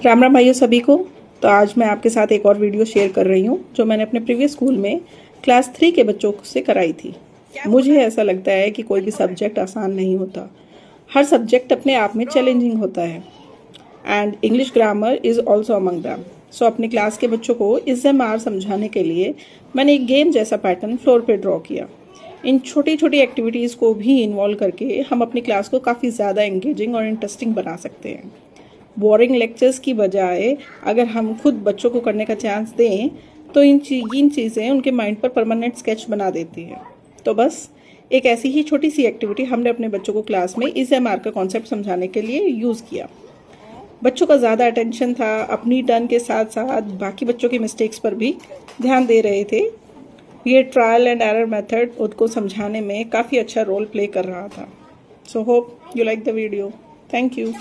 राम राम भाइयों सभी को। तो आज मैं आपके साथ एक और वीडियो शेयर कर रही हूँ जो मैंने अपने प्रीवियस स्कूल में क्लास 3 के बच्चों से कराई थी। मुझे ऐसा लगता है कि कोई भी सब्जेक्ट आसान नहीं होता, हर सब्जेक्ट अपने आप में चैलेंजिंग होता है and English grammar is also among them. So अपनी क्लास के बच्चों को SMR समझाने के लिए मैंने एक गेम जैसा पैटर्न फ्लोर पे ड्रॉ किया। इन छोटी छोटी एक्टिविटीज़ को भी इन्वॉल्व करके हम अपनी क्लास को काफ़ी ज़्यादा एंगेजिंग और इंटरेस्टिंग बना सकते हैं। बोरिंग लेक्चर्स की बजाय अगर हम खुद बच्चों को करने का चांस दें तो इन चीज़ें उनके माइंड पर परमानेंट स्केच बना देती हैं। तो बस एक ऐसी ही छोटी सी एक्टिविटी हमने अपने बच्चों को क्लास में SMR का कॉन्सेप्ट समझाने के लिए यूज़ किया। बच्चों का ज़्यादा अटेंशन था, अपनी टर्न के साथ साथ बाकी बच्चों की मिस्टेक्स पर भी ध्यान दे रहे थे। ये ट्रायल एंड एरर मेथड उनको समझाने में काफ़ी अच्छा रोल प्ले कर रहा था। So hope you like the video. Thank you.